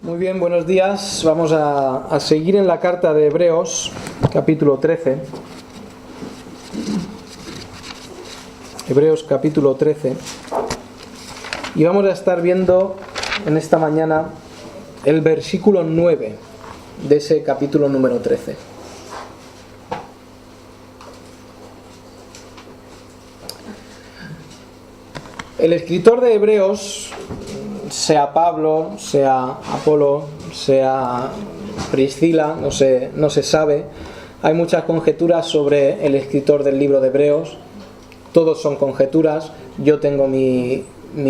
Muy bien, buenos días. Vamos a seguir en la carta de Hebreos, capítulo 13. Hebreos, capítulo 13. Y vamos a estar viendo en esta mañana el versículo 9 de ese capítulo número 13. El escritor de Hebreos, sea Pablo, sea Apolo, sea Priscila, no se sabe. Hay muchas conjeturas sobre el escritor del libro de Hebreos. Todos son conjeturas. Yo tengo mi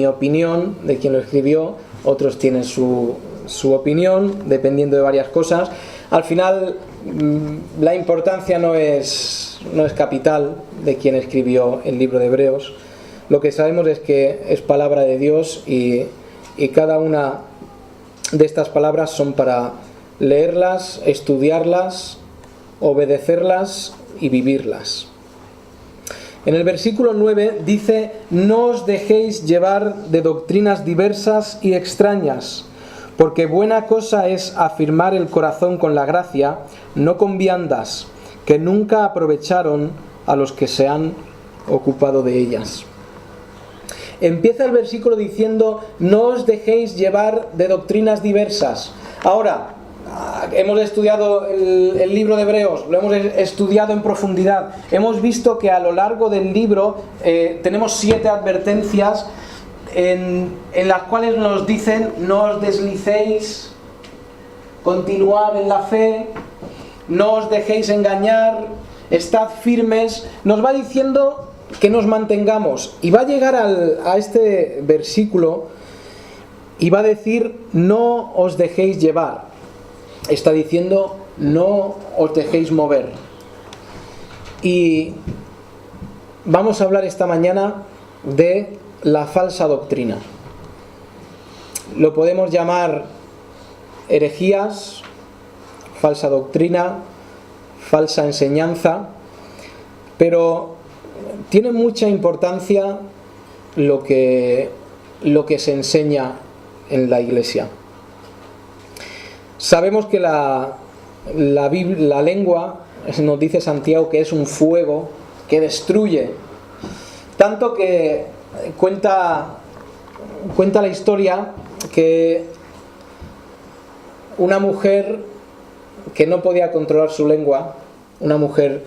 opinión de quien lo escribió. Otros tienen su opinión, dependiendo de varias cosas. Al final, la importancia no es capital de quien escribió el libro de Hebreos. Lo que sabemos es que es palabra de Dios y cada una de estas palabras son para leerlas, estudiarlas, obedecerlas y vivirlas. En el versículo 9 dice: no os dejéis llevar de doctrinas diversas y extrañas, porque buena cosa es afirmar el corazón con la gracia, no con viandas, que nunca aprovecharon a los que se han ocupado de ellas. Empieza el versículo diciendo: no os dejéis llevar de doctrinas diversas. Ahora, hemos estudiado el libro de Hebreos, lo hemos estudiado en profundidad. Hemos visto que a lo largo del libro tenemos 7 advertencias en las cuales nos dicen: no os deslicéis, continuad en la fe, no os dejéis engañar, estad firmes. Nos va diciendo que nos mantengamos, y va a llegar a este versículo y va a decir: no os dejéis llevar. Está diciendo: no os dejéis mover. Y vamos a hablar esta mañana de la falsa doctrina. Lo podemos llamar herejías, falsa doctrina, falsa enseñanza, pero tiene mucha importancia lo que se enseña en la iglesia. Sabemos que la lengua, nos dice Santiago, que es un fuego que destruye. Tanto que cuenta la historia que una mujer que no podía controlar su lengua, una mujer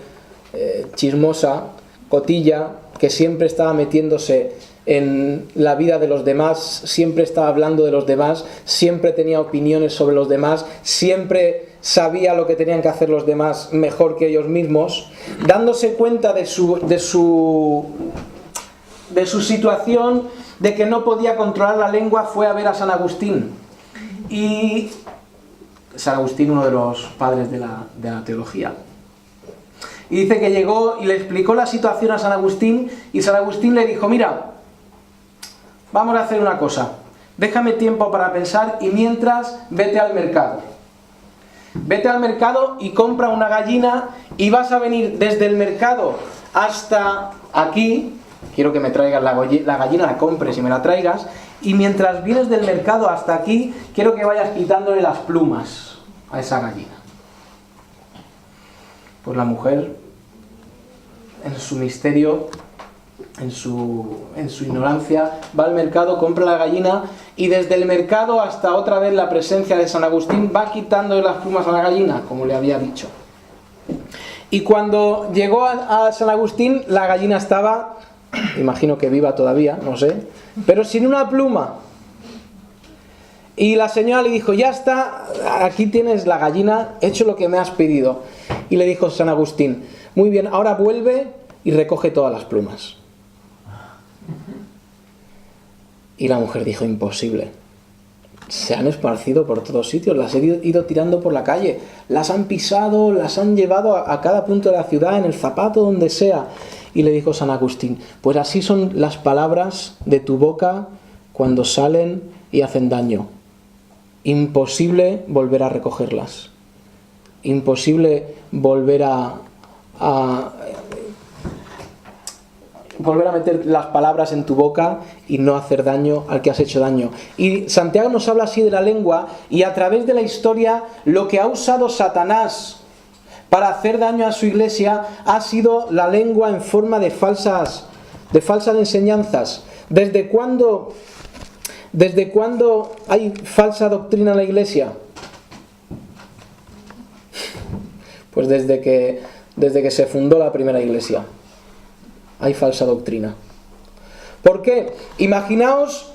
chismosa, cotilla, que siempre estaba metiéndose en la vida de los demás, siempre estaba hablando de los demás, siempre tenía opiniones sobre los demás, siempre sabía lo que tenían que hacer los demás mejor que ellos mismos. Dándose cuenta de su situación, de que no podía controlar la lengua, fue a ver a San Agustín. Y San Agustín, uno de los padres de la teología. Y dice que llegó y le explicó la situación a San Agustín, y San Agustín le dijo: mira, vamos a hacer una cosa, déjame tiempo para pensar, y mientras vete al mercado. Vete al mercado y compra una gallina, y vas a venir desde el mercado hasta aquí. Quiero que me traigas la gallina, la compres y me la traigas, y mientras vienes del mercado hasta aquí, quiero que vayas quitándole las plumas a esa gallina. Pues la mujer, en su misterio, en su ignorancia, va al mercado, compra la gallina, y desde el mercado hasta otra vez la presencia de San Agustín va quitando las plumas a la gallina, como le había dicho. Y cuando llegó a San Agustín, la gallina estaba, imagino que viva todavía, no sé, pero sin una pluma. Y la señora le dijo: ya está, aquí tienes la gallina, he hecho lo que me has pedido. Y le dijo San Agustín: muy bien, ahora vuelve y recoge todas las plumas. Y la mujer dijo: imposible. Se han esparcido por todos sitios, las he ido tirando por la calle, las han pisado, las han llevado a cada punto de la ciudad, en el zapato, donde sea. Y le dijo San Agustín: pues así son las palabras de tu boca cuando salen y hacen daño. Imposible volver a recogerlas. Imposible volver a volver a meter las palabras en tu boca y no hacer daño al que has hecho daño. Y Santiago nos habla así de la lengua, y a través de la historia lo que ha usado Satanás para hacer daño a su iglesia ha sido la lengua en forma de falsas enseñanzas. ¿Desde cuándo hay falsa doctrina en la iglesia? Pues desde que se fundó la primera iglesia hay falsa doctrina. ¿Por qué? Imaginaos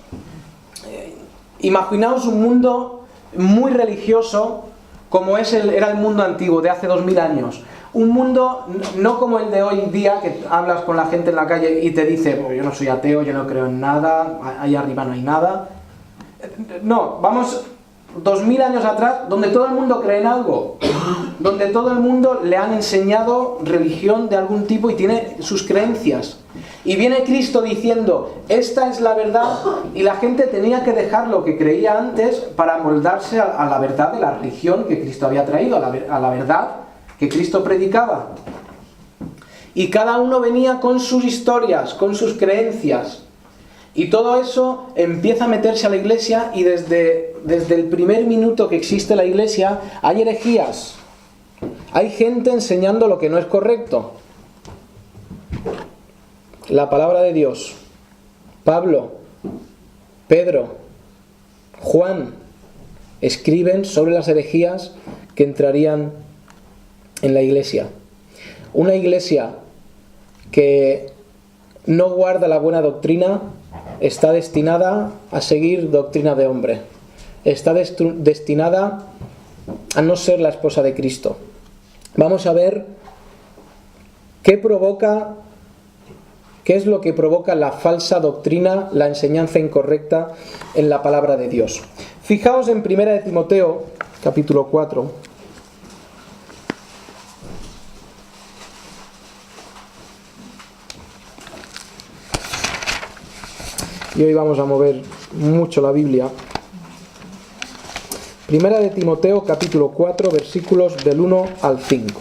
un mundo muy religioso como era el mundo antiguo de hace 2000 años. Un mundo no como el de hoy en día, que hablas con la gente en la calle y te dice: "Pues yo no soy ateo, yo no creo en nada, ahí arriba no hay nada". No, vamos 2000 años atrás, donde todo el mundo cree en algo, donde todo el mundo le han enseñado religión de algún tipo y tiene sus creencias. Y viene Cristo diciendo: esta es la verdad, y la gente tenía que dejar lo que creía antes para moldarse a la verdad de la religión que Cristo había traído, a la verdad que Cristo predicaba. Y cada uno venía con sus historias, con sus creencias. Y todo eso empieza a meterse a la iglesia, y desde el primer minuto que existe la iglesia hay herejías. Hay gente enseñando lo que no es correcto. La palabra de Dios, Pablo, Pedro, Juan, escriben sobre las herejías que entrarían en la iglesia. Una iglesia que no guarda la buena doctrina está destinada a seguir doctrina de hombre. Está destinada a no ser la esposa de Cristo. Vamos a ver qué es lo que provoca la falsa doctrina, la enseñanza incorrecta en la palabra de Dios. Fijaos en 1 de Timoteo, capítulo 4. Y hoy vamos a mover mucho la Biblia. 1 de Timoteo, capítulo 4, versículos del 1 al 5.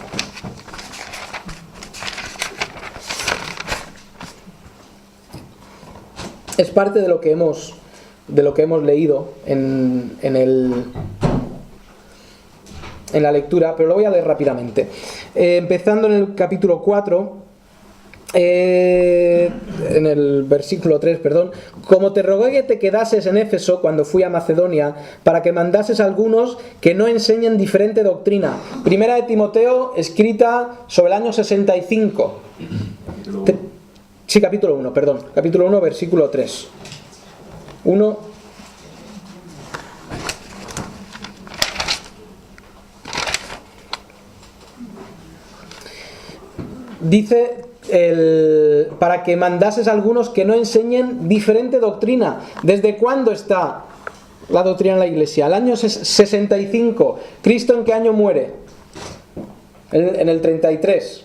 Es parte de lo que hemos leído en la lectura, pero lo voy a leer rápidamente. Empezando en el capítulo 4, en el versículo 3, como te rogué que te quedases en Éfeso cuando fui a Macedonia, para que mandases a algunos que no enseñen diferente doctrina. Primera de Timoteo, escrita sobre el año 65. Capítulo 1, capítulo 1, versículo 3. 1. Dice: para que mandases a algunos que no enseñen diferente doctrina. ¿Desde cuándo está la doctrina en la iglesia? El año 65. ¿Cristo en qué año muere? En el 33.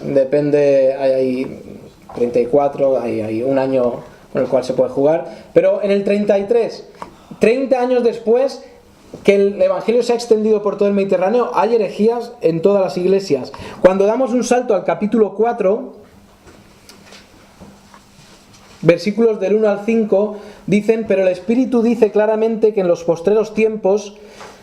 Depende, hay 34, hay un año con el cual se puede jugar. Pero en el 33, 30 años después que el Evangelio se ha extendido por todo el Mediterráneo, hay herejías en todas las iglesias. Cuando damos un salto al capítulo 4, versículos del 1 al 5, dicen: pero el Espíritu dice claramente que en los postreros tiempos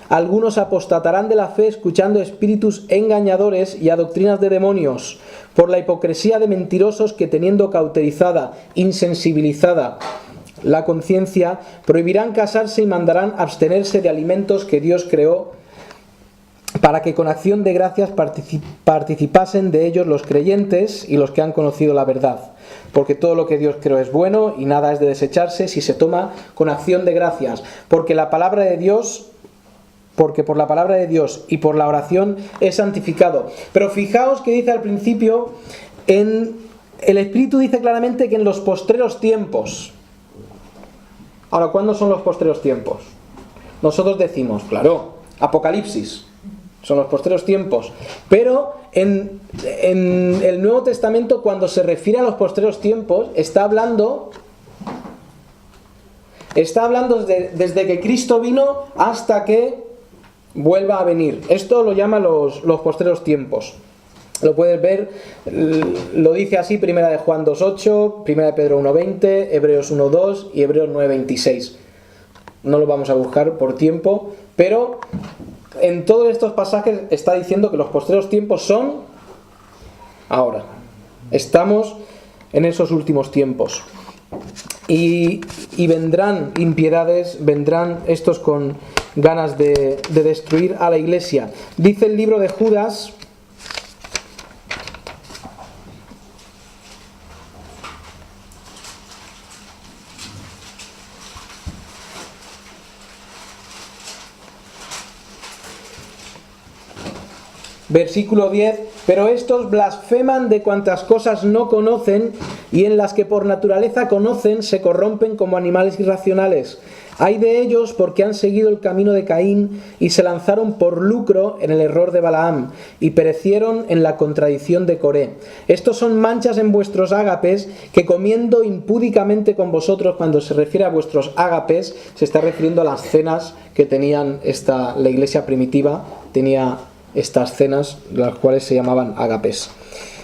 algunos apostatarán de la fe, escuchando espíritus engañadores y a doctrinas de demonios, por la hipocresía de mentirosos que, teniendo cauterizada, insensibilizada la conciencia, prohibirán casarse y mandarán abstenerse de alimentos que Dios creó, para que con acción de gracias participasen de ellos los creyentes y los que han conocido la verdad. Porque todo lo que Dios creó es bueno, y nada es de desecharse si se toma con acción de gracias. Porque por la palabra de Dios y por la oración es santificado. Pero fijaos que dice al principio, el Espíritu dice claramente que en los postreros tiempos. Ahora, ¿cuándo son los postreros tiempos? Nosotros decimos, claro, Apocalipsis, son los postreros tiempos. Pero en el Nuevo Testamento, cuando se refiere a los postreros tiempos, está hablando desde que Cristo vino hasta que vuelva a venir. Esto lo llama los postreros tiempos. Lo puedes ver, lo dice así, primera de Juan 2.8, primera de Pedro 1.20, Hebreos 1.2 y Hebreos 9.26. No lo vamos a buscar por tiempo, pero en todos estos pasajes está diciendo que los postreros tiempos son ahora. Estamos en esos últimos tiempos. Y vendrán impiedades, vendrán estos con ganas de destruir a la iglesia. Dice el libro de Judas, versículo 10, pero estos blasfeman de cuantas cosas no conocen, y en las que por naturaleza conocen se corrompen como animales irracionales. Hay de ellos porque han seguido el camino de Caín y se lanzaron por lucro en el error de Balaam y perecieron en la contradicción de Coré. Estos son manchas en vuestros ágapes, que comiendo impúdicamente con vosotros. Cuando se refiere a vuestros ágapes, se está refiriendo a las cenas que tenían la iglesia primitiva, tenía estas cenas, las cuales se llamaban ágapes.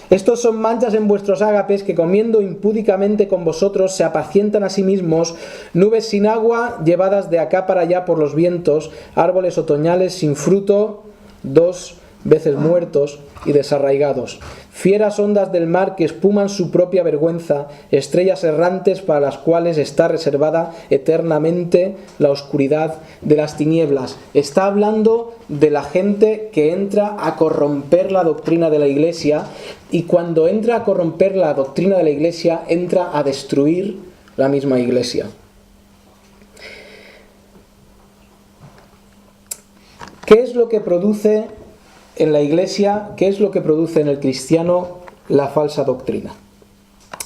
Estos son manchas en vuestros ágapes, que comiendo impúdicamente con vosotros se apacientan a sí mismos, nubes sin agua llevadas de acá para allá por los vientos, árboles otoñales sin fruto, 2 veces muertos y desarraigados, fieras ondas del mar que espuman su propia vergüenza, estrellas errantes para las cuales está reservada eternamente la oscuridad de las tinieblas. Está hablando de la gente que entra a corromper la doctrina de la iglesia, y cuando entra a corromper la doctrina de la iglesia, entra a destruir la misma iglesia. ¿Qué es lo que produce en la iglesia, qué es lo que produce en el cristiano la falsa doctrina?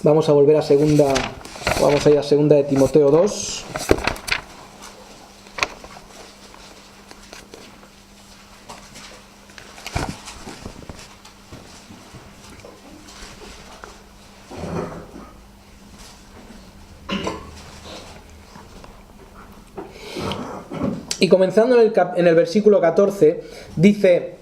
Vamos a volver a ir a segunda de Timoteo 2. Y comenzando en el versículo 14, dice: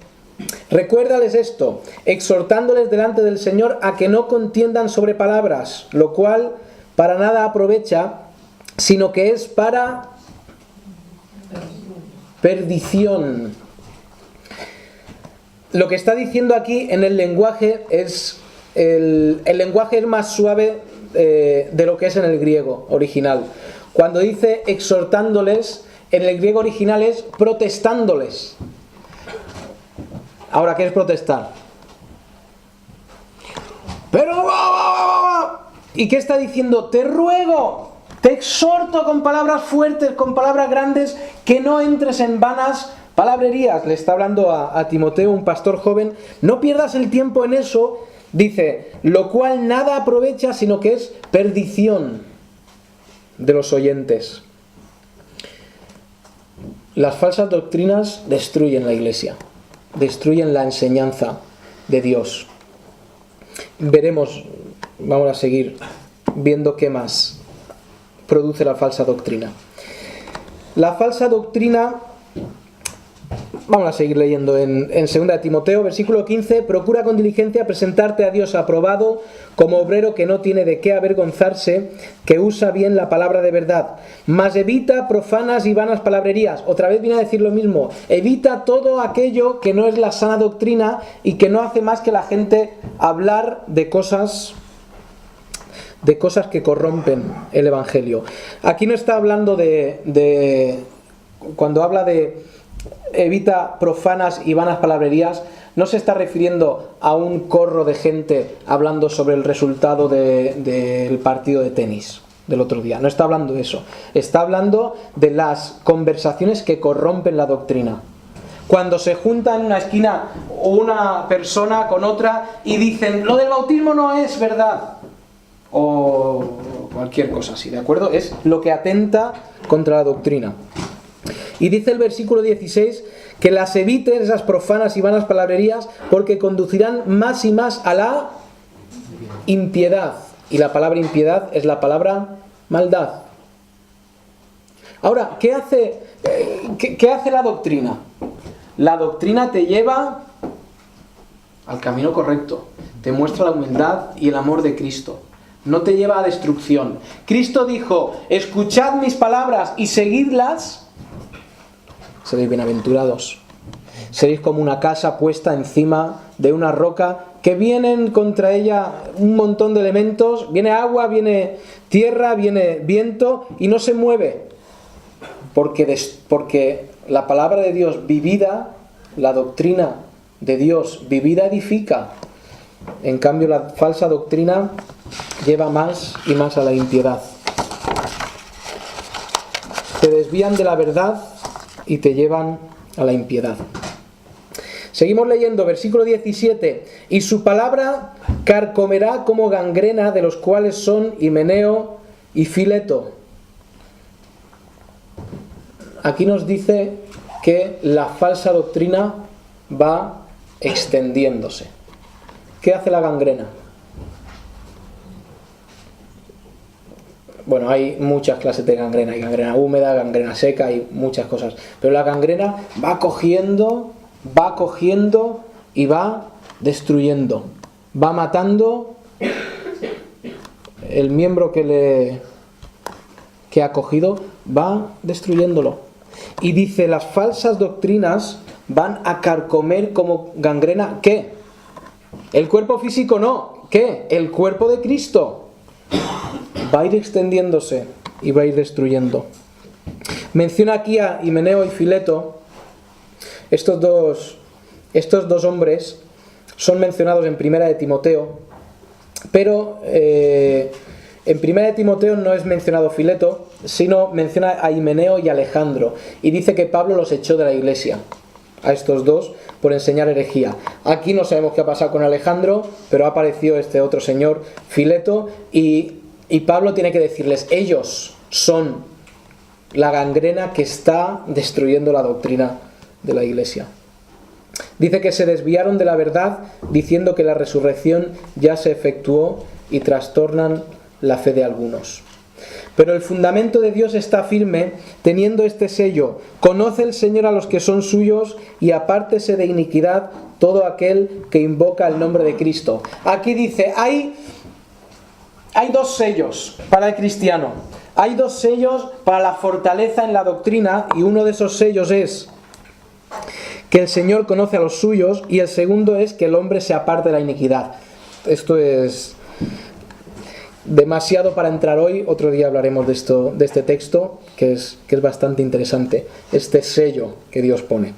recuérdales esto, exhortándoles delante del Señor a que no contiendan sobre palabras, lo cual para nada aprovecha, sino que es para perdición. Lo que está diciendo aquí en el lenguaje es el lenguaje es más suave de lo que es en el griego original. Cuando dice exhortándoles, en el griego original es protestándoles. Ahora, ¿qué es protestar? Pero ¿y qué está diciendo? Te ruego, te exhorto con palabras fuertes, con palabras grandes, que no entres en vanas palabrerías. Le está hablando a Timoteo, un pastor joven. No pierdas el tiempo en eso. Dice, lo cual nada aprovecha, sino que es perdición de los oyentes. Las falsas doctrinas destruyen la iglesia, destruyen la enseñanza de Dios. Veremos, vamos a seguir viendo qué más produce la falsa doctrina. La falsa doctrina, vamos a seguir leyendo en 2 de Timoteo, versículo 15, procura con diligencia presentarte a Dios aprobado, como obrero que no tiene de qué avergonzarse, que usa bien la palabra de verdad. Mas evita profanas y vanas palabrerías. Otra vez viene a decir lo mismo. Evita todo aquello que no es la sana doctrina y que no hace más que la gente hablar de cosas que corrompen el evangelio. Aquí no está hablando cuando habla de evita profanas y vanas palabrerías, no se está refiriendo a un corro de gente hablando sobre el resultado del partido de tenis del otro día. No está hablando de eso. Está hablando de las conversaciones que corrompen la doctrina. Cuando se junta en una esquina una persona con otra y dicen, lo del bautismo no es verdad, o cualquier cosa así, ¿de acuerdo? Es lo que atenta contra la doctrina. Y dice el versículo 16 que las eviten, esas profanas y vanas palabrerías, porque conducirán más y más a la impiedad. Y la palabra impiedad es la palabra maldad. Ahora, ¿qué hace la doctrina? La doctrina te lleva al camino correcto, te muestra la humildad y el amor de Cristo. No te lleva a destrucción. Cristo dijo, escuchad mis palabras y seguidlas, seréis bienaventurados. Seréis como una casa puesta encima de una roca, que vienen contra ella un montón de elementos, viene agua, viene tierra, viene viento y no se mueve. Porque la palabra de Dios vivida, la doctrina de Dios vivida edifica. En cambio la falsa doctrina lleva más y más a la impiedad. Te desvían de la verdad y te llevan a la impiedad. Seguimos leyendo, versículo 17. Y su palabra carcomerá como gangrena, de los cuales son Himeneo y Fileto. Aquí nos dice que la falsa doctrina va extendiéndose. ¿Qué hace la gangrena? Bueno, hay muchas clases de gangrena. Hay gangrena húmeda, gangrena seca, hay muchas cosas. Pero la gangrena va cogiendo y va destruyendo. Va matando el miembro que ha cogido, va destruyéndolo. Y dice, las falsas doctrinas van a carcomer como gangrena, ¿qué? El cuerpo físico no, ¿qué? El cuerpo de Cristo. Va a ir extendiéndose y va a ir destruyendo. Menciona aquí a Himeneo y Fileto. Estos dos hombres son mencionados en Primera de Timoteo, pero en Primera de Timoteo no es mencionado Fileto, sino menciona a Himeneo y Alejandro, y dice que Pablo los echó de la iglesia, a estos dos, por enseñar herejía. Aquí no sabemos qué ha pasado con Alejandro, pero ha aparecido este otro señor, Fileto, y Pablo tiene que decirles, ellos son la gangrena que está destruyendo la doctrina de la iglesia. Dice que se desviaron de la verdad diciendo que la resurrección ya se efectuó y trastornan la fe de algunos. Pero el fundamento de Dios está firme, teniendo este sello: conoce el Señor a los que son suyos, y apártese de iniquidad todo aquel que invoca el nombre de Cristo. Aquí dice, hay dos sellos para el cristiano. Hay dos sellos para la fortaleza en la doctrina, y uno de esos sellos es que el Señor conoce a los suyos, y el segundo es que el hombre se aparte de la iniquidad. Esto es demasiado para entrar hoy. Otro día hablaremos de esto, de este texto, que es bastante interesante, este sello que Dios pone.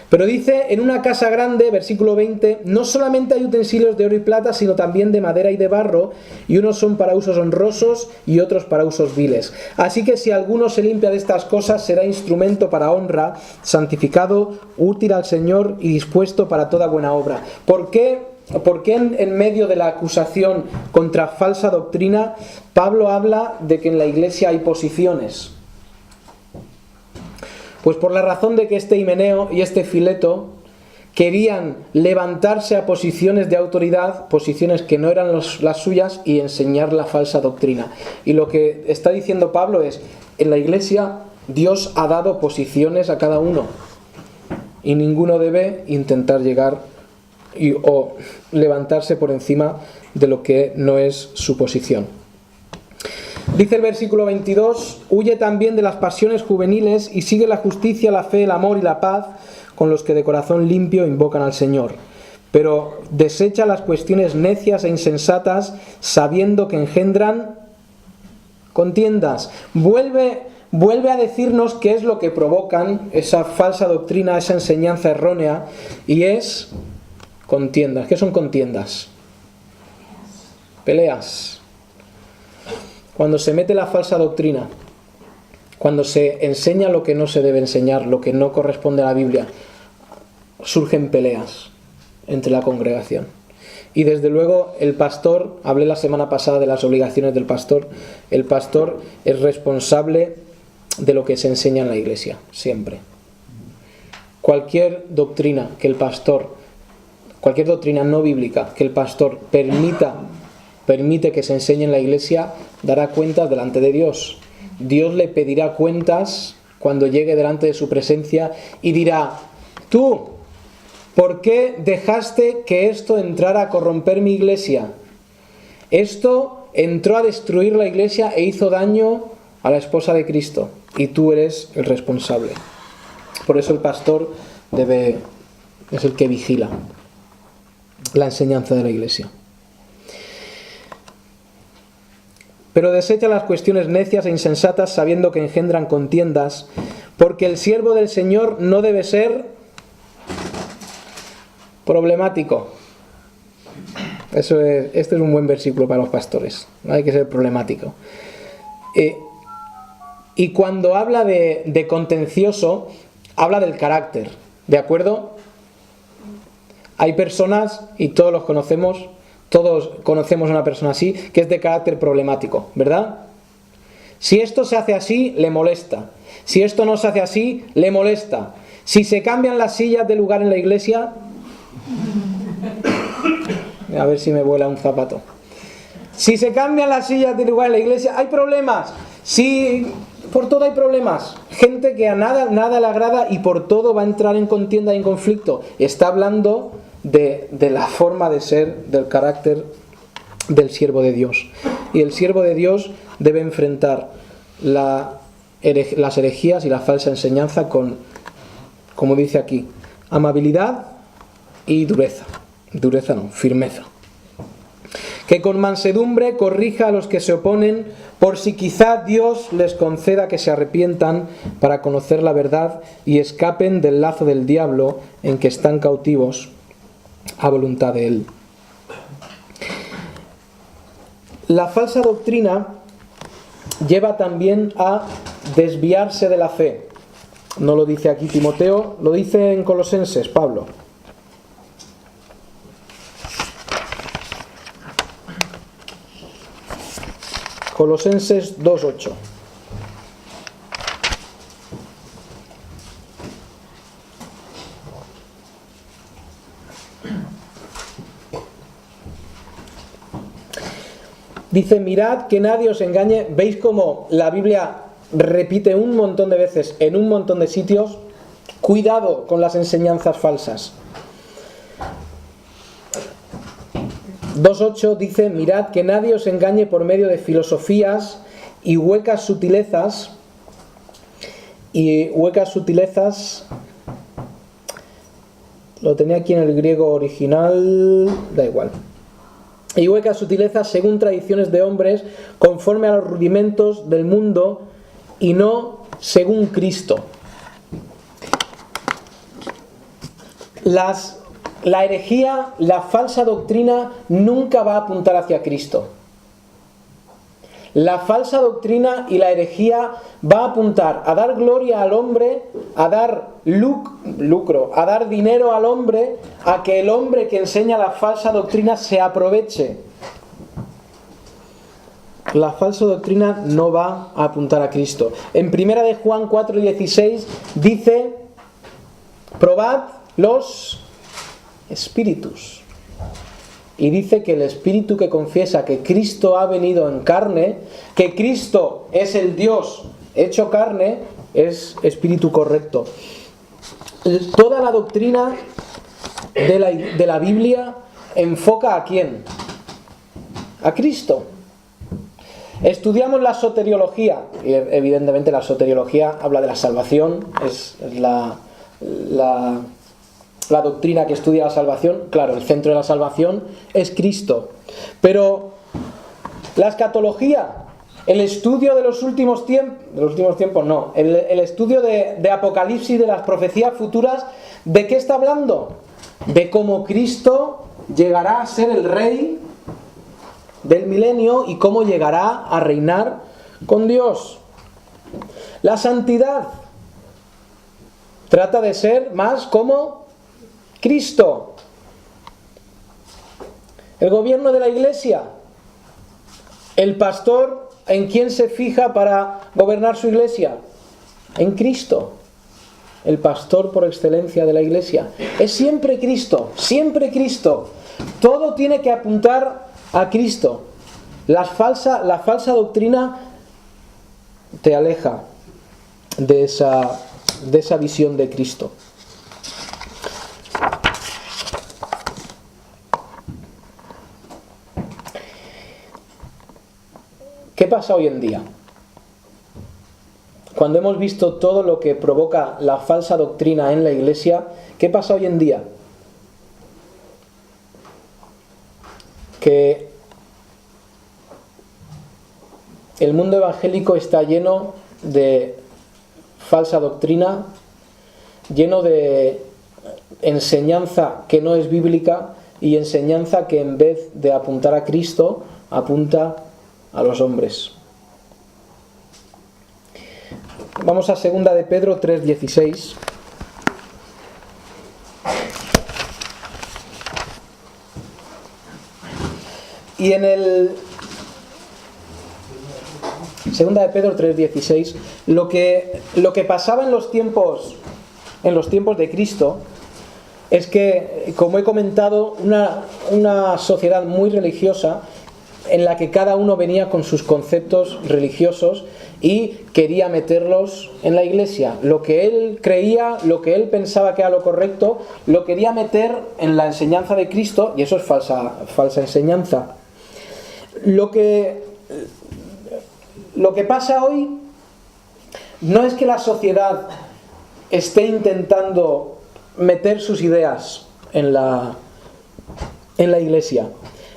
Pero dice, en una casa grande, versículo 20, no solamente hay utensilios de oro y plata, sino también de madera y de barro, y unos son para usos honrosos y otros para usos viles. Así que si alguno se limpia de estas cosas, será instrumento para honra, santificado, útil al Señor y dispuesto para toda buena obra. ¿Por qué en medio de la acusación contra falsa doctrina, Pablo habla de que en la iglesia hay posiciones? Pues por la razón de que este Himeneo y este Fileto querían levantarse a posiciones de autoridad, posiciones que no eran las suyas, y enseñar la falsa doctrina. Y lo que está diciendo Pablo es, en la iglesia Dios ha dado posiciones a cada uno, y ninguno debe intentar llegar o levantarse por encima de lo que no es su posición. Dice el versículo 22, huye también de las pasiones juveniles y sigue la justicia, la fe, el amor y la paz con los que de corazón limpio invocan al Señor. Pero desecha las cuestiones necias e insensatas, sabiendo que engendran contiendas. Vuelve a decirnos qué es lo que provocan esa falsa doctrina, esa enseñanza errónea, y es contiendas. ¿Qué son contiendas? Peleas. Cuando se mete la falsa doctrina, cuando se enseña lo que no se debe enseñar, lo que no corresponde a la Biblia, surgen peleas entre la congregación. Y desde luego el pastor, hablé la semana pasada de las obligaciones del pastor, el pastor es responsable de lo que se enseña en la iglesia, siempre. Cualquier doctrina no bíblica que el pastor permite que se enseñe en la iglesia, dará cuentas delante de Dios. Dios le pedirá cuentas cuando llegue delante de su presencia y dirá, tú, ¿por qué dejaste que esto entrara a corromper mi iglesia? Esto entró a destruir la iglesia e hizo daño a la esposa de Cristo, y tú eres el responsable. Por eso el pastor es el que vigila la enseñanza de la iglesia. Pero desecha las cuestiones necias e insensatas, sabiendo que engendran contiendas, porque el siervo del Señor no debe ser problemático. Este es un buen versículo para los pastores. No hay que ser problemático. Y cuando habla de contencioso, habla del carácter. ¿De acuerdo? Hay personas, y todos conocemos a una persona así, que es de carácter problemático, ¿verdad? Si esto se hace así, le molesta. Si esto no se hace así, le molesta. Si se cambian las sillas de lugar en la iglesia... A ver si me vuela un zapato. Si se cambian las sillas de lugar en la iglesia, hay problemas. Sí, por todo hay problemas. Gente que a nada le agrada y por todo va a entrar en contienda y en conflicto. Está hablando de la forma de ser, del carácter del siervo de Dios. Y el siervo de Dios debe enfrentar las herejías y la falsa enseñanza con, como dice aquí, amabilidad y dureza. Dureza no, firmeza. Que con mansedumbre corrija a los que se oponen, por si quizá Dios les conceda que se arrepientan para conocer la verdad y escapen del lazo del diablo en que están cautivos a voluntad de él. La falsa doctrina lleva también a desviarse de la fe. No lo dice aquí Timoteo, lo dice en Colosenses, Pablo. Colosenses 2:8. Dice, mirad que nadie os engañe. ¿Veis cómo la Biblia repite un montón de veces en un montón de sitios? Cuidado con las enseñanzas falsas. 2:8 dice, mirad que nadie os engañe por medio de filosofías y huecas sutilezas. Y huecas sutilezas, lo tenía aquí en el griego original, da igual. Y huecas sutilezas según tradiciones de hombres, conforme a los rudimentos del mundo y no según Cristo. La herejía, la falsa doctrina nunca va a apuntar hacia Cristo. La falsa doctrina y la herejía va a apuntar a dar gloria al hombre, a dar lucro, a dar dinero al hombre, a que el hombre que enseña la falsa doctrina se aproveche. La falsa doctrina no va a apuntar a Cristo. En 1 de Juan 4:16 dice, probad los espíritus. Y dice que el espíritu que confiesa que Cristo ha venido en carne, que Cristo es el Dios hecho carne, es espíritu correcto. Toda la doctrina de la Biblia enfoca ¿a quién? A Cristo. Estudiamos la soteriología, y evidentemente la soteriología habla de la salvación, es la doctrina que estudia la salvación. Claro, el centro de la salvación es Cristo. Pero la escatología, el estudio de los últimos tiempos no, el estudio de Apocalipsis, de las profecías futuras, ¿de qué está hablando? De cómo Cristo llegará a ser el rey del milenio y cómo llegará a reinar con Dios. La santidad trata de ser más como Cristo. El gobierno de la iglesia, el pastor, ¿en quién se fija para gobernar su iglesia? En Cristo. El pastor por excelencia de la iglesia es siempre Cristo, siempre Cristo. Todo tiene que apuntar a Cristo. La falsa doctrina te aleja de esa visión de Cristo. ¿Qué pasa hoy en día? Cuando hemos visto todo lo que provoca la falsa doctrina en la Iglesia, ¿qué pasa hoy en día? Que el mundo evangélico está lleno de falsa doctrina, lleno de enseñanza que no es bíblica y enseñanza que en vez de apuntar a Cristo, apunta a los hombres. Vamos a 2 de Pedro 3:16. Y en el 2 de Pedro 3:16, lo que pasaba en los tiempos de Cristo es que, como he comentado, una sociedad muy religiosa en la que cada uno venía con sus conceptos religiosos y quería meterlos en la iglesia. Lo que él creía, lo que él pensaba que era lo correcto, lo quería meter en la enseñanza de Cristo, y eso es falsa enseñanza. Lo que pasa hoy no es que la sociedad esté intentando meter sus ideas en la iglesia.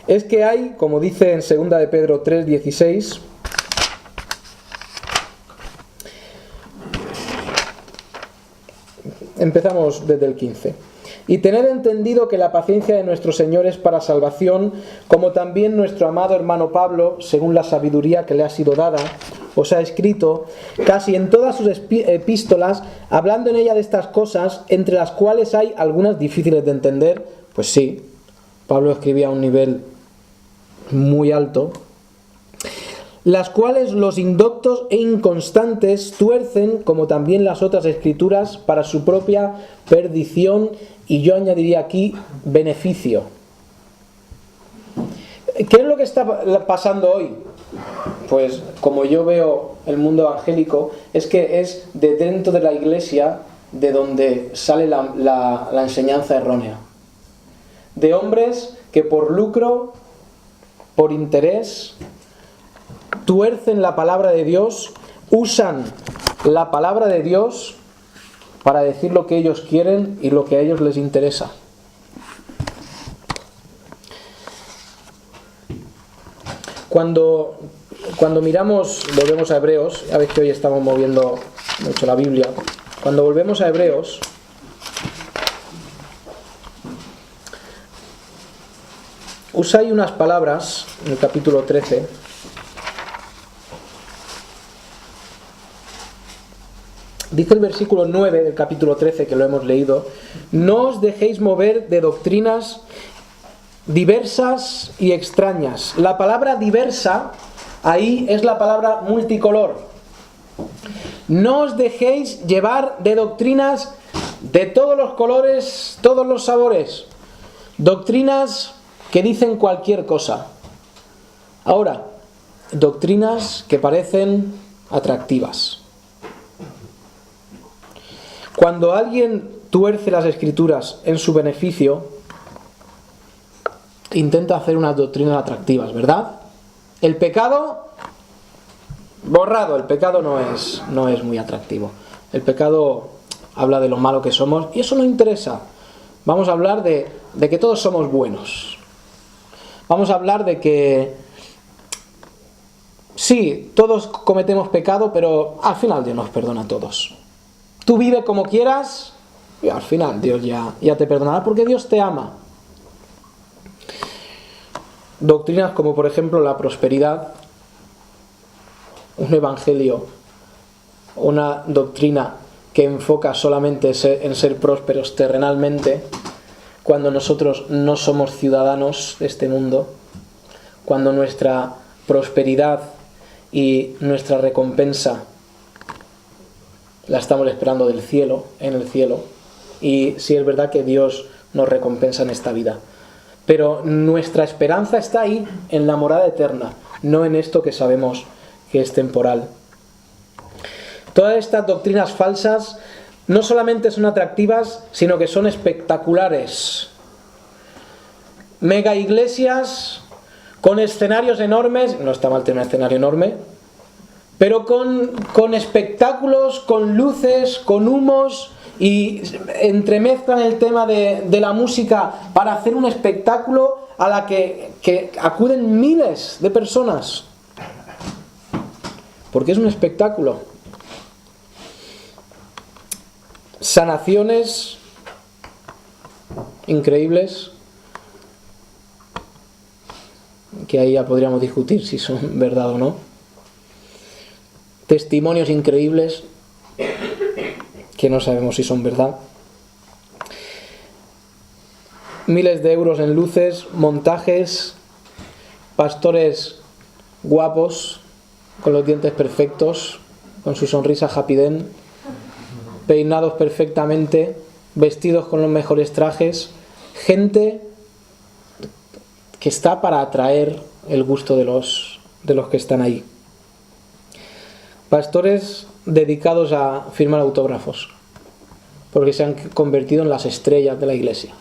Es que hay, como dice en 2 de Pedro 3:16, empezamos desde el 15. Y tened entendido que la paciencia de nuestro Señor es para salvación, como también nuestro amado hermano Pablo, según la sabiduría que le ha sido dada, os ha escrito casi en todas sus epístolas, hablando en ella de estas cosas, entre las cuales hay algunas difíciles de entender. Pues sí, Pablo escribía a un nivel muy alto, las cuales los indoctos e inconstantes tuercen, como también las otras escrituras, para su propia perdición, y yo añadiría aquí beneficio. ¿Qué es lo que está pasando hoy? Pues como yo veo el mundo evangélico, es que es de dentro de la iglesia de donde sale la enseñanza errónea. De hombres que por lucro, por interés, tuercen la palabra de Dios, usan la palabra de Dios para decir lo que ellos quieren y lo que a ellos les interesa. Cuando miramos, volvemos a Hebreos, ya veis que hoy estamos moviendo mucho la Biblia, cuando volvemos a Hebreos, usáis unas palabras en el capítulo 13, dice el versículo 9 del capítulo 13, que lo hemos leído: no os dejéis mover de doctrinas diversas y extrañas. La palabra diversa ahí es la palabra multicolor. No os dejéis llevar de doctrinas de todos los colores, todos los sabores, doctrinas que dicen cualquier cosa. Ahora, doctrinas que parecen atractivas. Cuando alguien tuerce las Escrituras en su beneficio, intenta hacer unas doctrinas atractivas, ¿verdad? El pecado, borrado, el pecado no es muy atractivo. El pecado habla de lo malo que somos y eso no interesa. Vamos a hablar de que todos somos buenos. Vamos a hablar de que sí, todos cometemos pecado, pero al final Dios nos perdona a todos. Tú vive como quieras y al final Dios ya te perdonará porque Dios te ama. Doctrinas como por ejemplo la prosperidad, un evangelio, una doctrina que enfoca solamente en ser prósperos terrenalmente, cuando nosotros no somos ciudadanos de este mundo, cuando nuestra prosperidad y nuestra recompensa la estamos esperando del cielo, en el cielo, y sí es verdad que Dios nos recompensa en esta vida. Pero nuestra esperanza está ahí, en la morada eterna, no en esto que sabemos que es temporal. Todas estas doctrinas falsas no solamente son atractivas, sino que son espectaculares. Mega iglesias con escenarios enormes, no está mal tener un escenario enorme, pero con espectáculos, con luces, con humos, y entremezclan el tema de la música para hacer un espectáculo a la que acuden miles de personas. Porque es un espectáculo. Sanaciones increíbles, que ahí ya podríamos discutir si son verdad o no. Testimonios increíbles, que no sabemos si son verdad. Miles de euros en luces, montajes, pastores guapos, con los dientes perfectos, con su sonrisa happy den, peinados perfectamente, vestidos con los mejores trajes, gente que está para atraer el gusto de los que están ahí. Pastores dedicados a firmar autógrafos, porque se han convertido en las estrellas de la iglesia.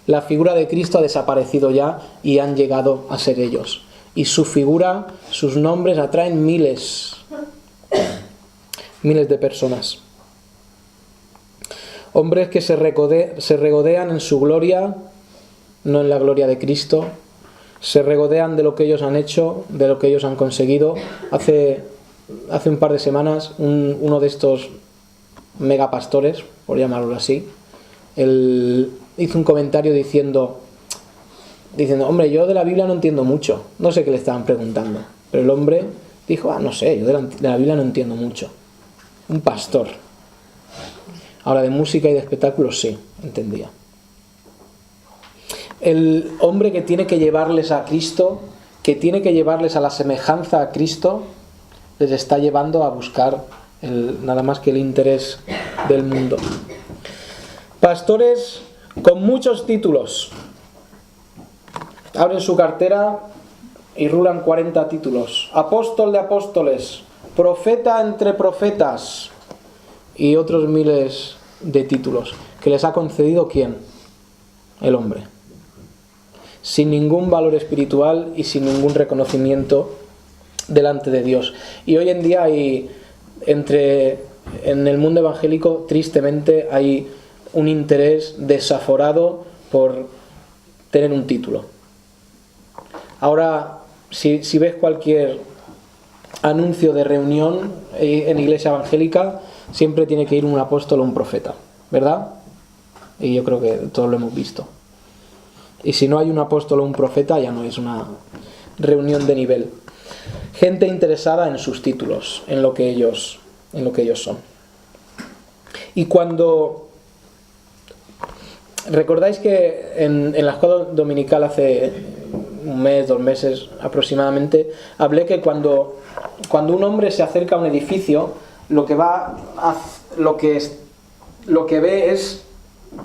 La figura de Cristo ha desaparecido ya y han llegado a ser ellos. Y su figura, sus nombres atraen miles de personas. Hombres que se regodean en su gloria, no en la gloria de Cristo. Se regodean de lo que ellos han hecho, de lo que ellos han conseguido. Hace un par de semanas, uno de estos megapastores, por llamarlo así, él hizo un comentario diciendo, hombre, yo de la Biblia no entiendo mucho. No sé qué le estaban preguntando, pero el hombre dijo, no sé, yo de la Biblia no entiendo mucho. Un pastor. Ahora, de música y de espectáculos sí, entendía. El hombre que tiene que llevarles a Cristo, que tiene que llevarles a la semejanza a Cristo, les está llevando a buscar nada más que el interés del mundo. Pastores con muchos títulos. Abren su cartera y rulan 40 títulos. Apóstol de apóstoles, profeta entre profetas y otros miles de títulos que les ha concedido ¿quién? El hombre. Sin ningún valor espiritual y sin ningún reconocimiento delante de Dios. Y hoy en día en el mundo evangélico, tristemente, hay un interés desaforado por tener un título. Ahora, si ves cualquier anuncio de reunión en iglesia evangélica, siempre tiene que ir un apóstol o un profeta, ¿verdad? Y yo creo que todos lo hemos visto. Y si no hay un apóstol o un profeta, ya no es una reunión de nivel. Gente interesada en sus títulos, en lo que ellos son. Y cuando... ¿Recordáis que en la escuela dominical hace un mes, 2 meses aproximadamente, hablé que cuando un hombre se acerca a un edificio, lo que ve es,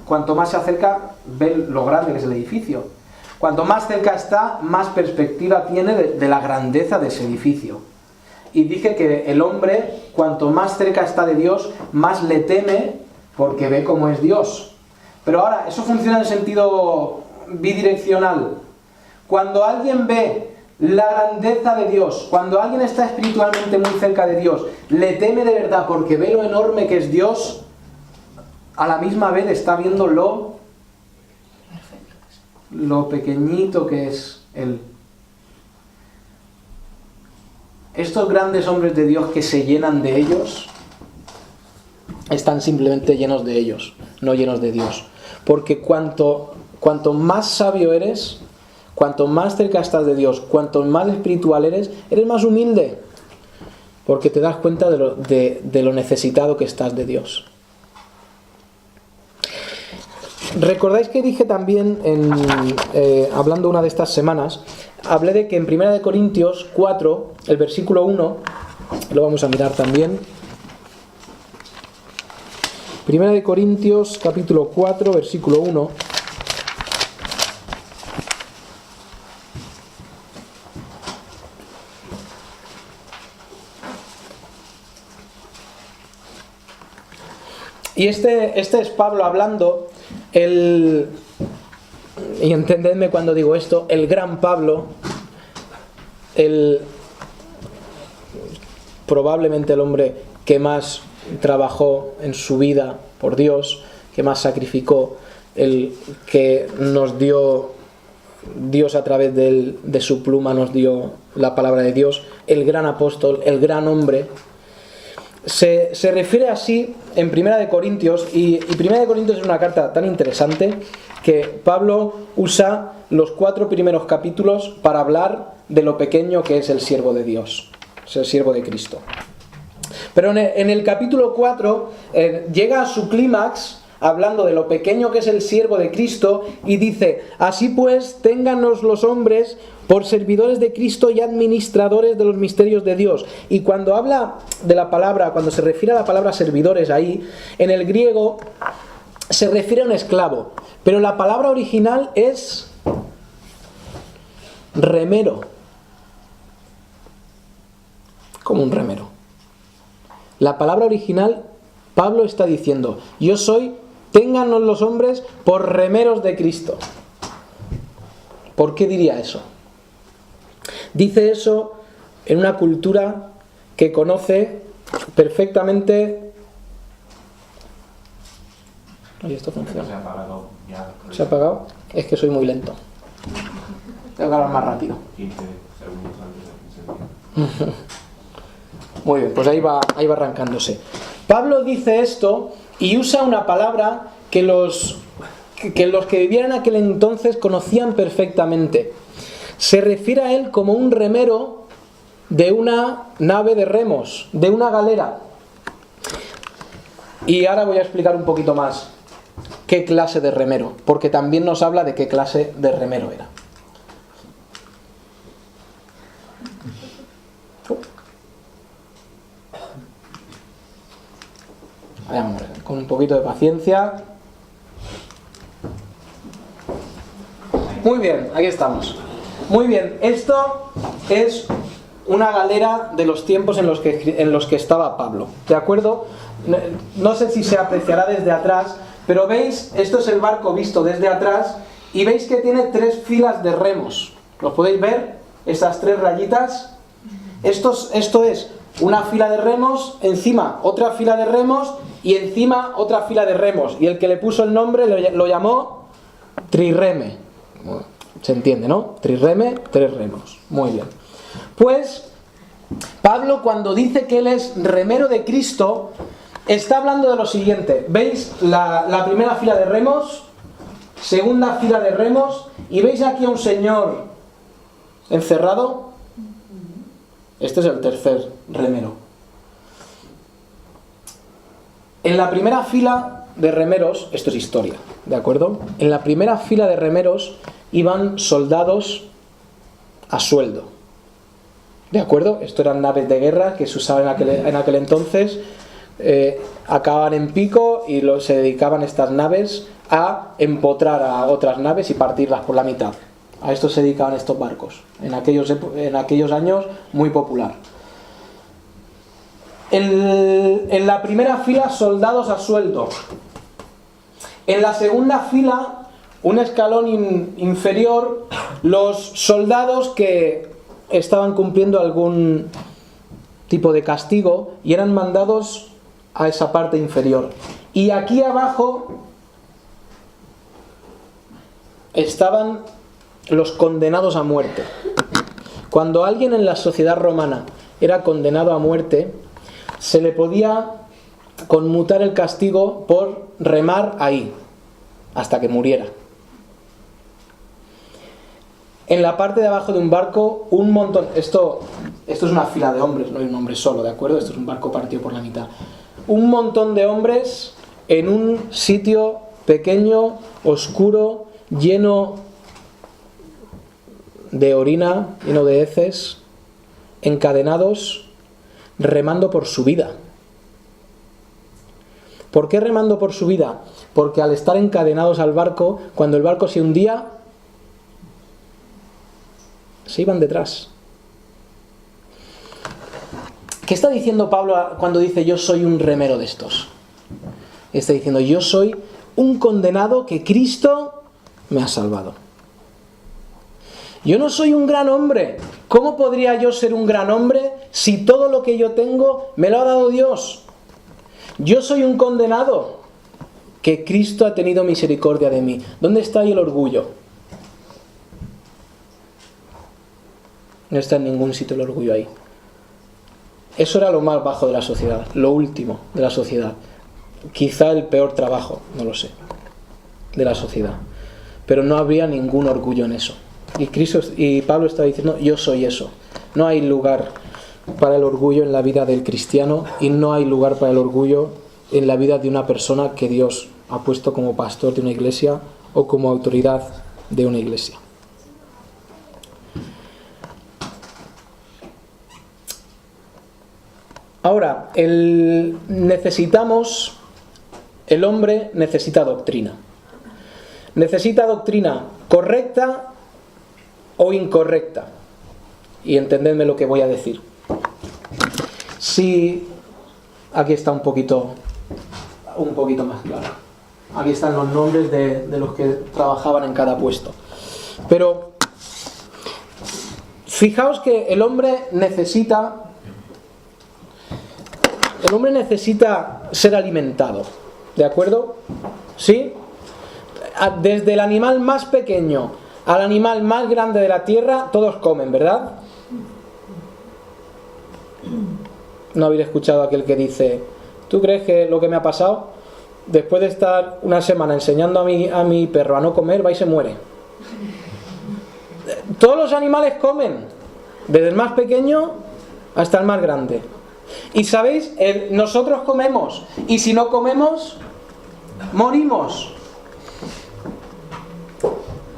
cuanto más se acerca, ve lo grande que es el edificio. Cuanto más cerca está, más perspectiva tiene de la grandeza de ese edificio. Y dije que el hombre, cuanto más cerca está de Dios, más le teme porque ve cómo es Dios. Pero ahora, eso funciona en sentido bidireccional. Cuando alguien ve la grandeza de Dios, cuando alguien está espiritualmente muy cerca de Dios, le teme de verdad porque ve lo enorme que es Dios, a la misma vez está viendo lo pequeñito que es Él. Estos grandes hombres de Dios que se llenan de ellos, están simplemente llenos de ellos, no llenos de Dios. Porque cuanto más sabio eres, cuanto más cerca estás de Dios, cuanto más espiritual eres más humilde. Porque te das cuenta de lo necesitado que estás de Dios. ¿Recordáis que dije también, hablando una de estas semanas, hablé de que en 1 Corintios 4, el versículo 1, lo vamos a mirar también. 1 Corintios capítulo 4, versículo 1. Y este es Pablo hablando. Él y entendedme cuando digo esto, el gran Pablo, probablemente el hombre que más trabajó en su vida por Dios, que más sacrificó, el que nos dio Dios a través de su pluma, nos dio la palabra de Dios, el gran apóstol, el gran hombre, se refiere así en Primera de Corintios, y Primera de Corintios es una carta tan interesante que Pablo usa los 4 primeros capítulos para hablar de lo pequeño que es el siervo de Dios, es el siervo de Cristo. Pero en el capítulo 4 llega a su clímax hablando de lo pequeño que es el siervo de Cristo y dice: así pues, téngannos los hombres por servidores de Cristo y administradores de los misterios de Dios. Y cuando habla de la palabra, cuando se refiere a la palabra servidores ahí, en el griego se refiere a un esclavo, pero la palabra original es remero. Como un remero. La palabra original, Pablo está diciendo: yo soy, téngannos los hombres por remeros de Cristo. ¿Por qué diría eso? Dice eso en una cultura que conoce perfectamente... Oye, esto funciona. Se ha apagado ya. ¿Se ha apagado? Es que soy muy lento. Tengo que hablar más rápido. 15 segundos antes de que se Muy bien, pues ahí va arrancándose. Pablo dice esto y usa una palabra que los que vivían en aquel entonces conocían perfectamente. Se refiere a él como un remero de una nave de remos, de una galera. Y ahora voy a explicar un poquito más qué clase de remero, porque también nos habla de qué clase de remero era. Vamos, con un poquito de paciencia. Muy bien, aquí estamos. Muy bien, esto es una galera de los tiempos en los que estaba Pablo, ¿de acuerdo? No sé si se apreciará desde atrás, pero veis, esto es el barco visto desde atrás y veis que tiene 3 filas de remos. ¿Lo podéis ver? Esas 3 rayitas. Esto es una fila de remos, encima otra fila de remos y encima otra fila de remos. Y el que le puso el nombre lo llamó trireme. Se entiende, ¿no? Trireme, 3 remos. Muy bien. Pues Pablo, cuando dice que él es remero de Cristo, está hablando de lo siguiente. ¿Veis la primera fila de remos? Segunda fila de remos. ¿Y veis aquí a un señor encerrado? Este es el tercer remero. En la primera fila de remeros, esto es historia, ¿de acuerdo? En la primera fila de remeros iban soldados a sueldo, ¿de acuerdo? Esto eran naves de guerra que se usaban en aquel entonces, acababan en pico y se dedicaban estas naves a empotrar a otras naves y partirlas por la mitad. A esto se dedicaban estos barcos, en aquellos años muy popular. En la primera fila, soldados a sueldo. En la segunda fila, un escalón inferior, los soldados que estaban cumpliendo algún tipo de castigo y eran mandados a esa parte inferior. Y aquí abajo estaban los condenados a muerte. Cuando alguien en la sociedad romana era condenado a muerte, se le podía conmutar el castigo por remar ahí, hasta que muriera. En la parte de abajo de un barco, un montón... Esto es una fila de hombres, no hay un hombre solo, ¿de acuerdo? Esto es un barco partido por la mitad. Un montón de hombres en un sitio pequeño, oscuro, lleno de orina, lleno de heces, encadenados, remando por su vida. ¿Por qué remando por su vida? Porque al estar encadenados al barco, cuando el barco se hundía, se iban detrás. ¿Qué está diciendo Pablo cuando dice yo soy un remero de estos? Está diciendo yo soy un condenado que Cristo me ha salvado. Yo no soy un gran hombre. ¿Cómo podría yo ser un gran hombre si todo lo que yo tengo me lo ha dado Dios? Yo soy un condenado, que Cristo ha tenido misericordia de mí. ¿Dónde está ahí el orgullo? No está en ningún sitio el orgullo ahí. Eso era lo más bajo de la sociedad, lo último de la sociedad. Quizá el peor trabajo, no lo sé, de la sociedad. Pero no habría ningún orgullo en eso. Y Pablo está diciendo, yo soy eso. No hay lugar para el orgullo en la vida del cristiano y no hay lugar para el orgullo en la vida de una persona que Dios ha puesto como pastor de una iglesia o como autoridad de una iglesia. Ahora, el hombre necesita doctrina. Necesita doctrina correcta o incorrecta. Y entendedme lo que voy a decir. Si aquí está un poquito más claro. Aquí están los nombres de los que trabajaban en cada puesto. Pero fijaos que el hombre necesita ser alimentado. ¿De acuerdo? ¿Sí? Desde el animal más pequeño al animal más grande de la tierra, todos comen, ¿verdad? ¿No habéis escuchado aquel que dice, ¿tú crees que lo que me ha pasado? Después de estar una semana enseñando a mi perro a no comer, va y se muere. Todos los animales comen, desde el más pequeño hasta el más grande. Y sabéis, nosotros comemos, y si no comemos, morimos.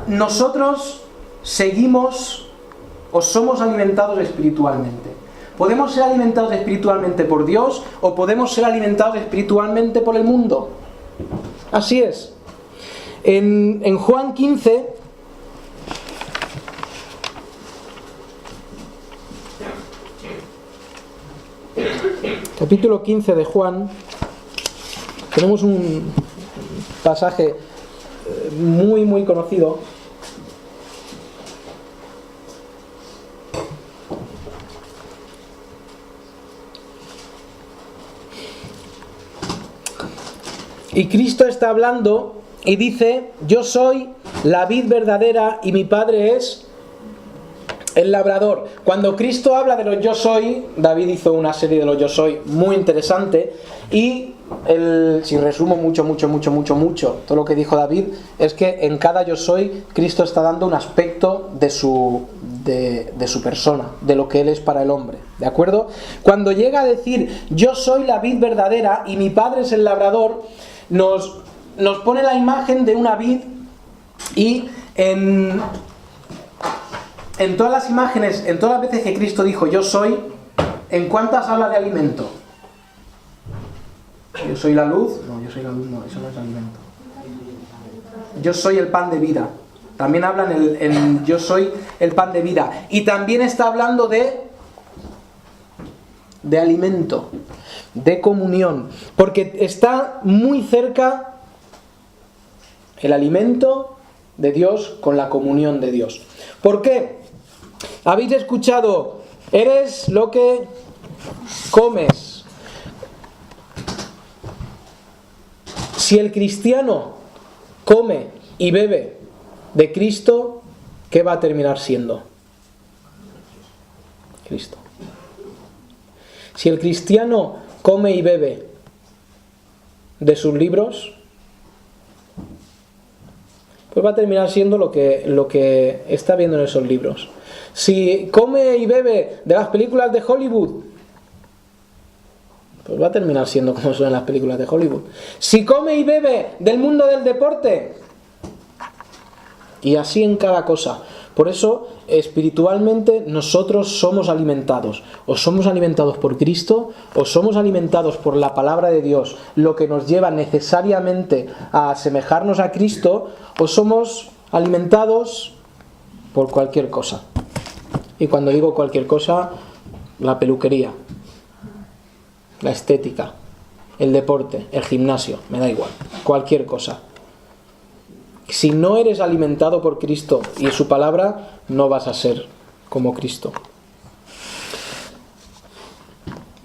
Nosotros seguimos o somos alimentados espiritualmente. Podemos ser alimentados espiritualmente por Dios o podemos ser alimentados espiritualmente por el mundo. Así es. En Juan 15, capítulo 15 de Juan, tenemos un pasaje muy muy conocido. Y Cristo está hablando y dice, yo soy la vid verdadera y mi Padre es el labrador. Cuando Cristo habla de los yo soy, David hizo una serie de los yo soy muy interesante. Y si resumo mucho, todo lo que dijo David, es que en cada yo soy, Cristo está dando un aspecto de su persona, de lo que Él es para el hombre. ¿De acuerdo? Cuando llega a decir, yo soy la vid verdadera y mi Padre es el labrador, nos pone la imagen de una vid. Y en todas las imágenes, en todas las veces que Cristo dijo yo soy, ¿en cuántas habla de alimento? Yo soy la luz. No, yo soy la luz, no, eso no es alimento. Yo soy el pan de vida. También hablan en yo soy el pan de vida. Y también está hablando de alimento, de comunión. Porque está muy cerca el alimento de Dios con la comunión de Dios. ¿Por qué? Habéis escuchado, eres lo que comes. Si el cristiano come y bebe de Cristo, ¿qué va a terminar siendo? Cristo. Si el cristiano come y bebe de sus libros, pues va a terminar siendo lo que está viendo en esos libros. Si come y bebe de las películas de Hollywood, pues va a terminar siendo como son las películas de Hollywood. Si come y bebe del mundo del deporte, y así en cada cosa. Por eso, espiritualmente, nosotros somos alimentados. O somos alimentados por Cristo, o somos alimentados por la palabra de Dios, lo que nos lleva necesariamente a asemejarnos a Cristo, o somos alimentados por cualquier cosa. Y cuando digo cualquier cosa, la peluquería, la estética, el deporte, el gimnasio, me da igual, cualquier cosa. Si no eres alimentado por Cristo y su palabra, no vas a ser como Cristo.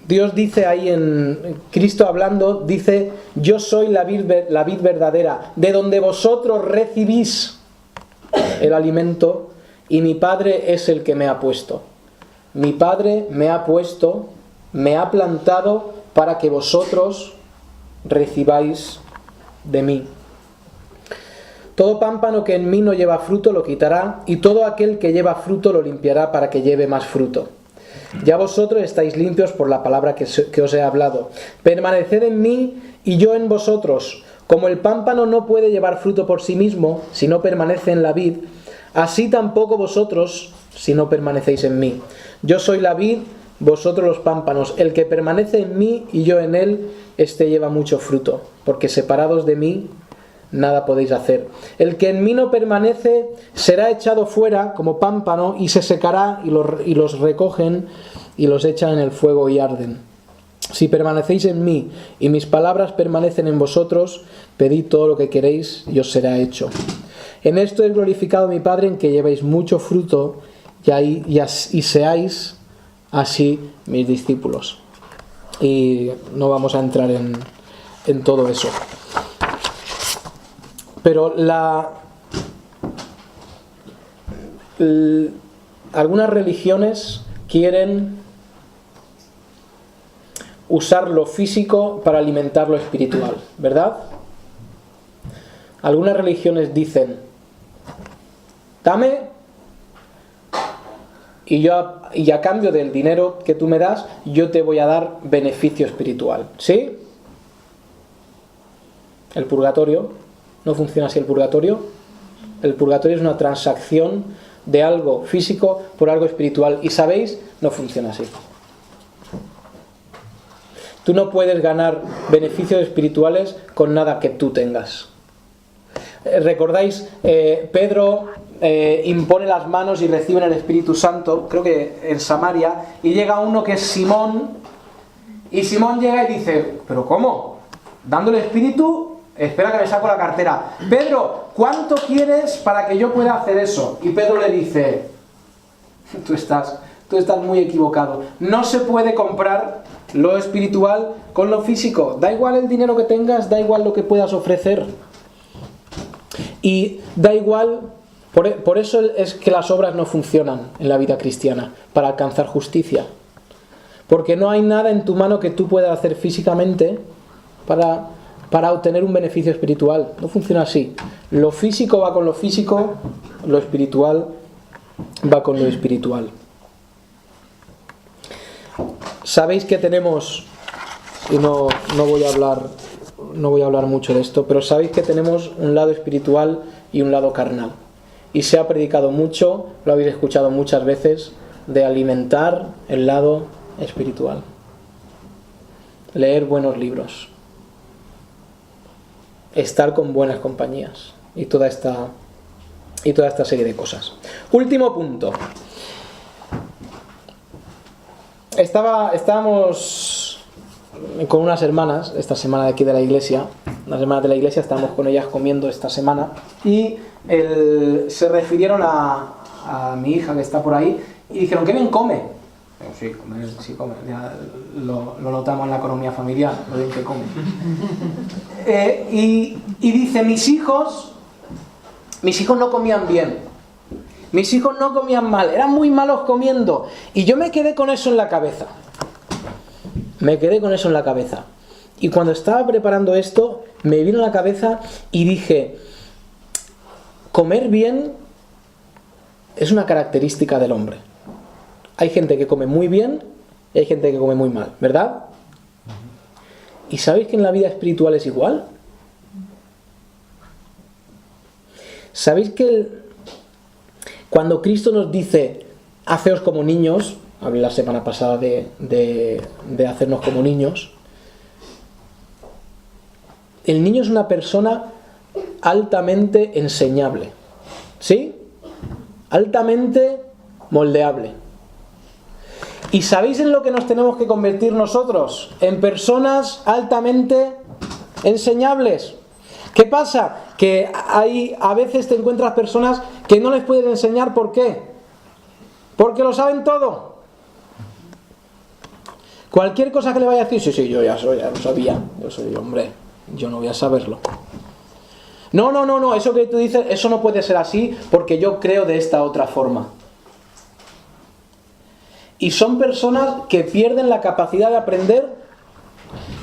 Dios dice ahí en Cristo hablando, dice: yo soy la vid verdadera, de donde vosotros recibís el alimento, y mi Padre es el que me ha puesto. Mi Padre me ha puesto, me ha plantado para que vosotros recibáis de mí. Todo pámpano que en mí no lleva fruto lo quitará, y todo aquel que lleva fruto lo limpiará para que lleve más fruto. Ya vosotros estáis limpios por la palabra que os he hablado. Permaneced en mí y yo en vosotros. Como el pámpano no puede llevar fruto por sí mismo si no permanece en la vid, así tampoco vosotros si no permanecéis en mí. Yo soy la vid, vosotros los pámpanos. El que permanece en mí y yo en él, éste lleva mucho fruto, porque separados de mí nada podéis hacer. El que en mí no permanece será echado fuera como pámpano y se secará, y los recogen y los echan en el fuego y arden. Si permanecéis en mí y mis palabras permanecen en vosotros, pedid todo lo que queréis y os será hecho. En esto es glorificado mi Padre, en que llevéis mucho fruto y seáis así mis discípulos. Y no vamos a entrar en todo eso. Pero algunas religiones quieren usar lo físico para alimentar lo espiritual, ¿verdad? Algunas religiones dicen: dame y a cambio del dinero que tú me das, yo te voy a dar beneficio espiritual. ¿Sí? El purgatorio no funciona así. El purgatorio es una transacción de algo físico por algo espiritual. Y sabéis, no funciona así. Tú no puedes ganar beneficios espirituales con nada que tú tengas. ¿Recordáis? Pedro impone las manos y reciben el Espíritu Santo, creo que en Samaria, y llega uno que es Simón, y Simón llega y dice: ¿pero cómo? ¿Dándole Espíritu? Espera que me saco la cartera. Pedro, ¿cuánto quieres para que yo pueda hacer eso? Y Pedro le dice: tú estás muy equivocado. No se puede comprar lo espiritual con lo físico. Da igual el dinero que tengas, da igual lo que puedas ofrecer. Y da igual, por eso es que las obras no funcionan en la vida cristiana, para alcanzar justicia. Porque no hay nada en tu mano que tú puedas hacer físicamente para obtener un beneficio espiritual. No funciona así. Lo físico va con lo físico, lo espiritual va con lo espiritual. Sabéis que tenemos, y no voy a hablar mucho de esto, pero sabéis que tenemos un lado espiritual y un lado carnal. Y se ha predicado mucho, lo habéis escuchado muchas veces, de alimentar el lado espiritual. Leer buenos libros. Estar con buenas compañías. Y toda esta serie de cosas. Último punto. Estábamos con unas hermanas esta semana de aquí de la iglesia. Las hermanas de la iglesia, estábamos con ellas comiendo esta semana. Y se refirieron a mi hija que está por ahí y dijeron: ¿qué bien come? Sí, come. Ya lo notamos en la economía familiar, lo bien que come. Y dice: mis hijos no comían bien. Mis hijos no comían mal, eran muy malos comiendo. Y yo me quedé con eso en la cabeza. Y cuando estaba preparando esto, me vino a la cabeza y dije: comer bien es una característica del hombre. Hay gente que come muy bien y hay gente que come muy mal, ¿verdad? ¿Y sabéis que en la vida espiritual es igual? ¿Sabéis que cuando Cristo nos dice: haceos como niños, hablé la semana pasada de hacernos como niños, el niño es una persona altamente enseñable, ¿sí? Altamente moldeable. ¿Y sabéis en lo que nos tenemos que convertir nosotros? En personas altamente enseñables. ¿Qué pasa? Que a veces te encuentras personas que no les puedes enseñar. ¿Por qué? Porque lo saben todo. Cualquier cosa que le vaya a decir, sí, yo ya lo sabía. Yo soy hombre, yo no voy a saberlo. No, eso que tú dices, eso no puede ser así porque yo creo de esta otra forma. Y son personas que pierden la capacidad de aprender.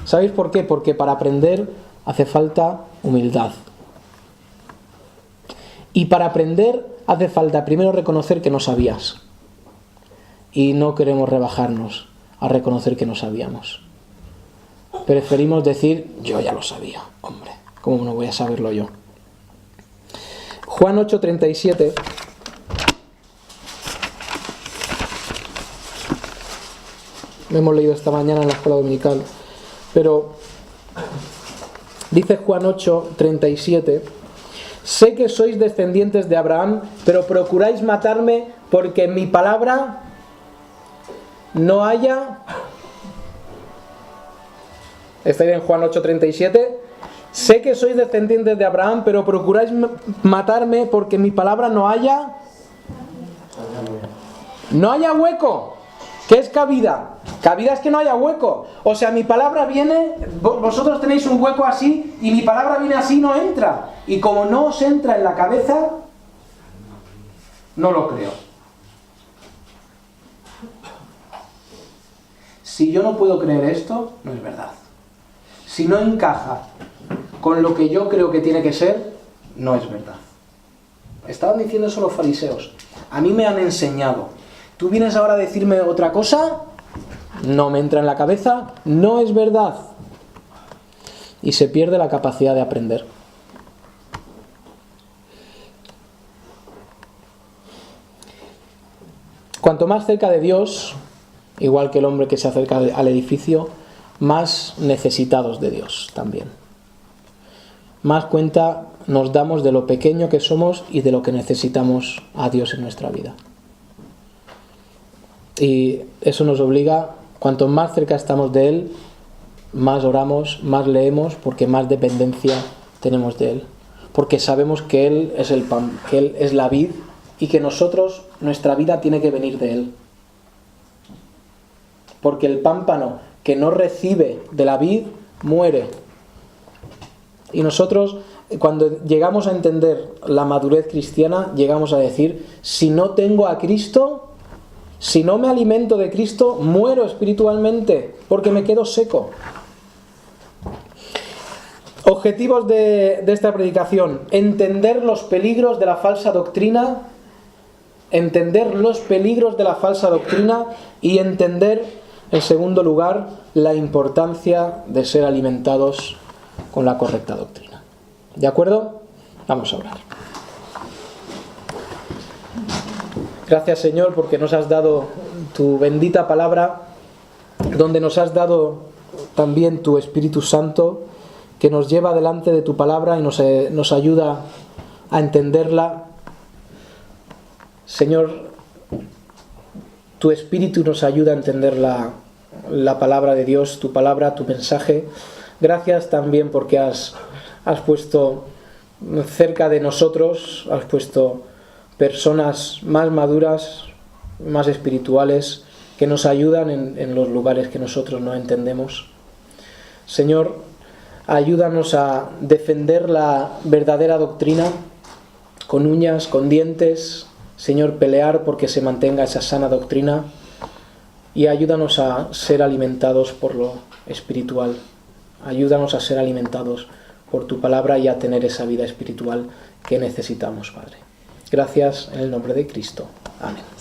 ¿Sabéis por qué? Porque para aprender hace falta humildad. Y para aprender hace falta primero reconocer que no sabías. Y no queremos rebajarnos a reconocer que no sabíamos. Preferimos decir, yo ya lo sabía. Hombre, ¿cómo no voy a saberlo yo? Juan 8:37. Lo hemos leído esta mañana en la escuela dominical. Pero dice Juan 8:37: sé que sois descendientes de Abraham, pero procuráis matarme porque en mi palabra no haya... ¿Estáis en Juan 8:37? Sé que sois descendientes de Abraham, pero procuráis matarme porque en mi palabra no haya hueco. ¿Qué es cabida? Cabida es que no haya hueco. O sea, mi palabra viene, vosotros tenéis un hueco así y mi palabra viene así, no entra. Y como no os entra en la cabeza, no lo creo. Si yo no puedo creer esto, no es verdad. Si no encaja con lo que yo creo que tiene que ser, no es verdad. Estaban diciendo eso los fariseos. A mí me han enseñado. ¿Tú vienes ahora a decirme otra cosa? No me entra en la cabeza, no es verdad. Y se pierde la capacidad de aprender. Cuanto más cerca de Dios, igual que el hombre que se acerca al edificio, más necesitados de Dios también. Más cuenta nos damos de lo pequeño que somos y de lo que necesitamos a Dios en nuestra vida. Y eso nos obliga, cuanto más cerca estamos de Él, más oramos, más leemos, porque más dependencia tenemos de Él. Porque sabemos que Él es el pan, que Él es la vid y que nosotros, nuestra vida tiene que venir de Él. Porque el pámpano que no recibe de la vid muere. Y nosotros, cuando llegamos a entender la madurez cristiana, llegamos a decir, si no tengo a Cristo, si no me alimento de Cristo, muero espiritualmente, porque me quedo seco. Objetivos de esta predicación: entender los peligros de la falsa doctrina, y entender, en segundo lugar, la importancia de ser alimentados con la correcta doctrina. ¿De acuerdo? Vamos a orar. Gracias, Señor, porque nos has dado tu bendita palabra, donde nos has dado también tu Espíritu Santo, que nos lleva delante de tu palabra y nos ayuda a entenderla. Señor, tu Espíritu nos ayuda a entender la palabra de Dios, tu palabra, tu mensaje. Gracias también porque has puesto cerca de nosotros, has puesto personas más maduras, más espirituales, que nos ayudan en los lugares que nosotros no entendemos. Señor, ayúdanos a defender la verdadera doctrina con uñas, con dientes. Señor, pelear porque se mantenga esa sana doctrina, y ayúdanos a ser alimentados por lo espiritual. Ayúdanos a ser alimentados por tu palabra y a tener esa vida espiritual que necesitamos, Padre. Gracias en el nombre de Cristo. Amén.